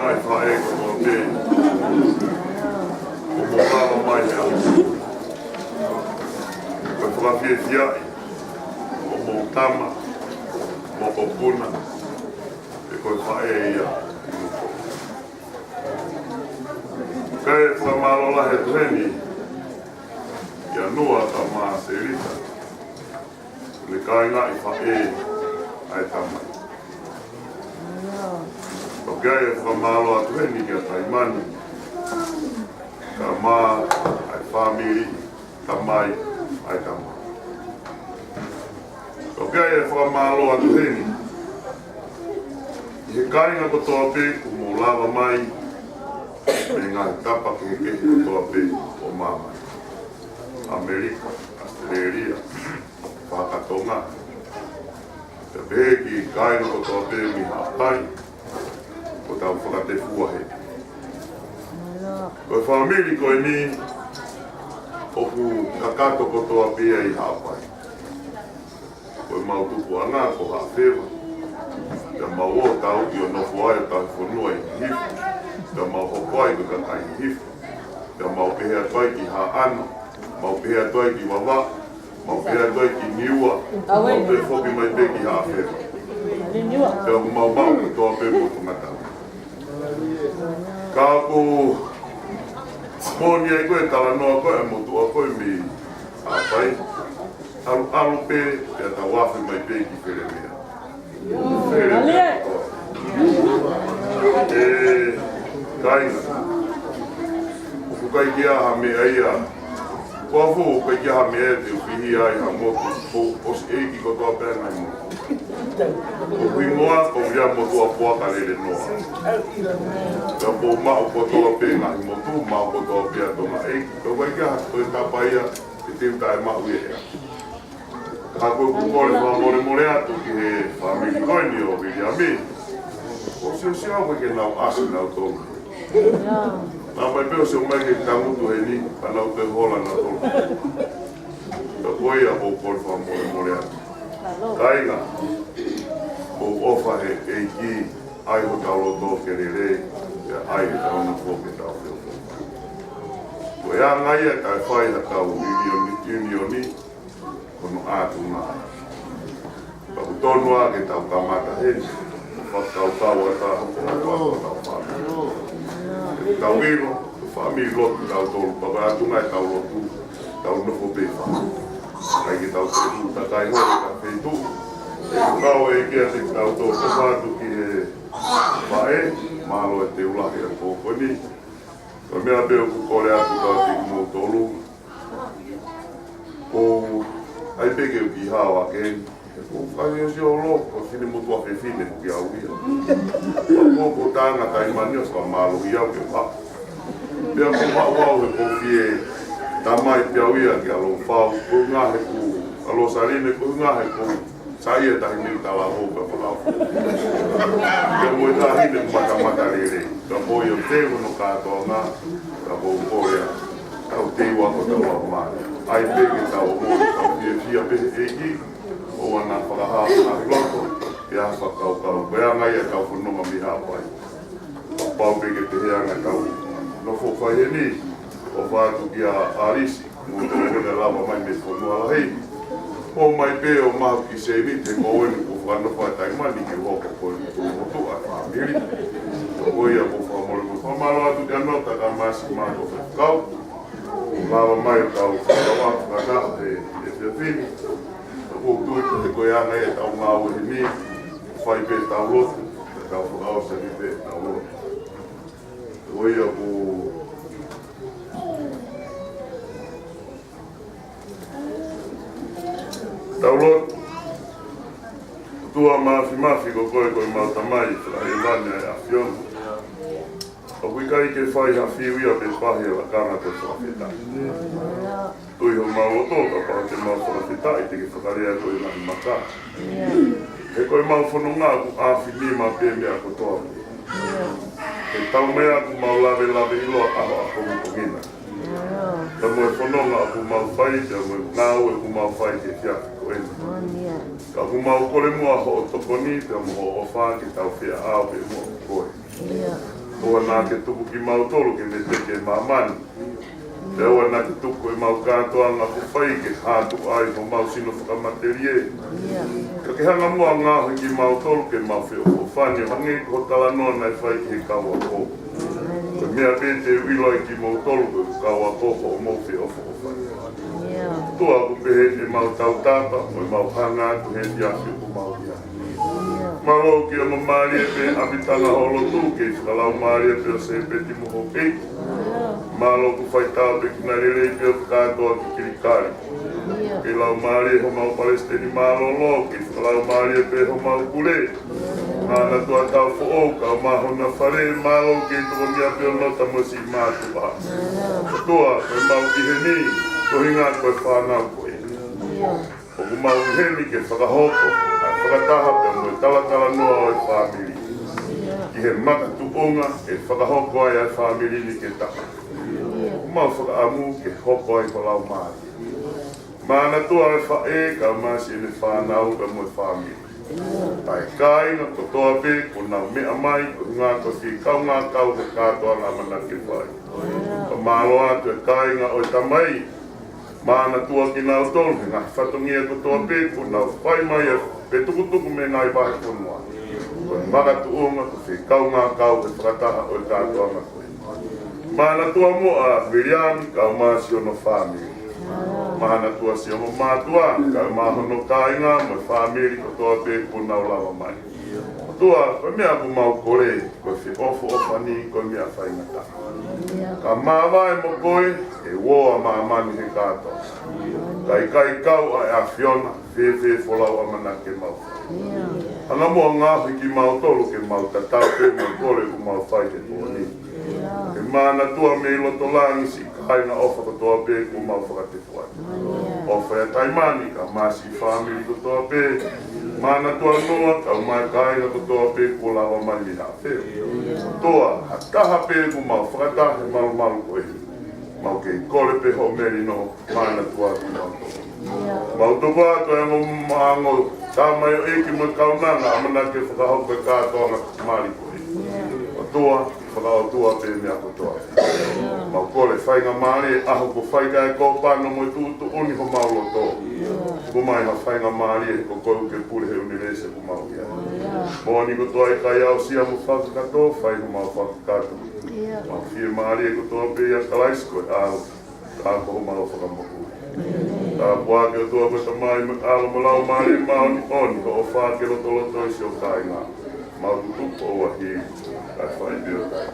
ngai whae ko te o mo lava mai hea. Koe whakawhia fiai o mo tama, mo popuna, e koe whae ia. Kai whamalo lahe tuheni, ia nua ta maa se rita. Le kai ngai whae ai tamai. O kai whamalo a tuheni kia taimani, ka maa ai whamiri, tamai ai tamai. O kai whamalo a tuheni, i he kainga kotoa pe mo lava mai, me ngā tapa ke kehi kotoa pe o mamai. Amerika, Australia, Whakatonga. Te pehe ki kainga kotoa pe mi hapai, ko tau whakate fuahe. Koe whamiri koe ni, oku kakato kotoa pe i hapai. Koe mautupu anga ko hawhewa. Te mau o tau ki o nofu ai o tau whanua i hifu. Te mau hokoai ko kakai hifu. Te mau pehe atuai ki ha ano. Mau pehe atuai ki wawa. Mau pehe atuai ki niua. Mau pehe whoki mai pe ki ha whewa. Te au mau mau ki toa pe po tungata. Ka ku moni ai koe tala noa koe a motua koe mi hapai. Alu pe te ata wafi mai pe ki where mea. Kaina. Uku kai ki aha me aia. Kua fu kai ki aha me e te upihi ai ha motu. Os eiki kotoa pēna i motu. Uku i moa ko ia motu a puaka lele noa. Ka po mao kotoa pēna i motu, mao kotoa pēna tonga eiki. Ka kai ki aha koe tapa ia e tiuta e mau ea. Ka koe kukore whamore more atu ki he whamiri koini o William Mi. O si au koe ke nau asi nau tonga. Nā mai peo se o mai ke tangutu he ni, ka nau te hola nau tonga. Ka koe a o kore whamore more atu. Kainga, o ofa he eiki, ai ho taulo tō ke re, ia ai he tau na fōke tau whio. Koe a ngai e kai whai ha tau unioni, kono ātu ngā. Paku tonu a ke tau kamata heni, whakau tau e tā hoko tau whāmi. Tau ilo, whāmi lotu tau tolu, paku ātu ngai tau lotu, tau nofo pewa. Kai ki tau te tu, takai hori ka wheitu. E kukau e kia te tau tō whātu ki he whae, mahalo e te ulahi a kōkoni. Ka mea peo kukore atu tau te kumo tolu. O ai peke o ki hawa ken, o kai o si o loko, sine mutua whiwhine ki au ia. Koko tāna tai mani o ska mālo i au ke wha. Pea ko wau he kofi e tamai piau ia ki alo whau, ko ngahe ku alo sarine, ko ngahe ku sai e tahi niu tala hoka whakau. Pea mo e tahine mata rere, ka boi o te uno kātoa ngā, ka boi korea, tau te wako tau au māre. Ai peke tau o mōri tau fia pehe eiki, o ana whakahaa ngāhi loko, e a whakau. Koe a ngai e tau whanonga mi hapai. Pau peke te heanga tau nofo whai he ni, o whātu ki a Arisi, mō te rene lava mai me whanua la hei. O mai pe o mahu ki se ni, te kōwenu ko whanowha e taimani ki hoko koe ni tō motu a whamiri. Koe ia ko whamore ko whamaro atu te anota ka masi māko whakau. Lava mai o tau whakawatu ka nā e whiawhini. Ko tui te koe ana e tau ngā ue he ni, whai pe tau lotu, te tau whakawasa ni pe tau lotu. Koe ia ko tau lotu. Tua mafi ko koe mautamai, whakai lani a whionu. O kui kai ke whai ha whiuia pe whahe la kāna te whakawhetai. Tui ho mau o tōka pā te mau whakawhetai te ke whakarea koe nani maka. He koe mau whanonga ku āwhi nima pē mea ko toa. He tau mea ku mau lawe iloa aho a kongu kongina. Ta moe whanonga ku mau whai, te moe ngāu e ku mau whai ke whiaki ko eni. Ka ku mau kore mua ho o tokoni, te mo ho o whā ki tau whia āo pe mua koe. wana ke tuku ki mautolo ke me teke mamani. Te wana ke tuku e mau kātoa ngā kuwhai ke hātu ai ho mau sino whakamaterie. Ka ke hanga mua ngāhu ki mautolo ke mau whio o whani hangi ko tala noa nei whai ki he kaua kō. Ka mea pēte wiloi ki mautolo ke kaua kōko o mau whio o whani. Tua ku pehe e mau tau tāpa o mau hanga atu he tiafi o mau ia. Malo ki o mamari e pe abitanga holo tū ke whakalau mari e pe o se peti moho pei. Malo ku whai tāu pe kina rere pe o kātoa ki kirikari. Ke lau mari e ho mau palestini malo lo ke whakalau mari e pe ho mau kule. Ngāna tua tau fo o ka o maho na whare malo ke toko nia pe o nota mo si mātu a. Tua koe mau ki he ni, ko hinga koe whanau koe. O ku mau he ni ke whakahoko. Whakataha pe mo e talatala noa o e whamiri. Ki he makatu onga e whakahoko ai ai whamiri ni ke taka. Mau whakaamu ke hoko ai ko lau maari. Mana tua e whae ka masi e whanau ka mo e whamiri. Tai kāinga ko toa pe ko nau mea mai ko ngā ko ki kau ngā kau ke kātoa ngā mana ke whai. Ka mālo atu e kāinga o e tamai. Mana tua ki nau tolu ngā whatongia ko toa pe ko nau whai mai e pe tukutuku me ngai wahe konua. Ko magatu unga ko whi kau ngā kau ke whakataha o e kātoa ngā koe. Mana tua moa Viriani ka o māsi ono whamiri. Mana tua si ono mātua ka o māhono kāinga mo e whamiri ko toa pe ko nau lawa mai. Tua, koe mea ku mau kore, koe whi ofo ofani, koe mea whaingata. Ka māwai mo koe, e woa māmani he kātoa. Kai kau ai a Fiona, whewhe wholau amana ke mau. Anga mua ngāwhi ki mau tolu ke mau tatau pe mo kore ku mau whai te tōni. Ke mana tua me loto langi si kaina ofa ko toa pe ku mau whakate whai. Ofa e taimani ka masi whamiri ko toa pe. Mana tua noa ka mai kaina ko toa pe ku lawa mali ha wheo. Toa, hataha pe ku mau whakatahe malu malu koe. Mau ke kore pe ho meri no mana tua ku mau toa. Mau toa ato e mo maango tamai o eki mo kaunanga amana ke whakahauka kātoa na mali koe. O toa, whakao tua pe mea ko toa. Mau kore whainga mari aho ko whaika e kōpano mo i tūtu uni ho maulo toa. Kumai ha whainga mari e ko kou ke pure he unirese ku mau ia. Mōni ko toa i kai au sia mo whakakato, whai ho mau whakakato. Mau whie mari e ko toa pe ia kalaisko e alo, ko ho mau whakamoku. Tā puake o toa ko ta mai alo mo lau mari maoni oni, ko o whake loto loto isi o kai ngā. Mau tutupo o ahi, kai whai bio kai.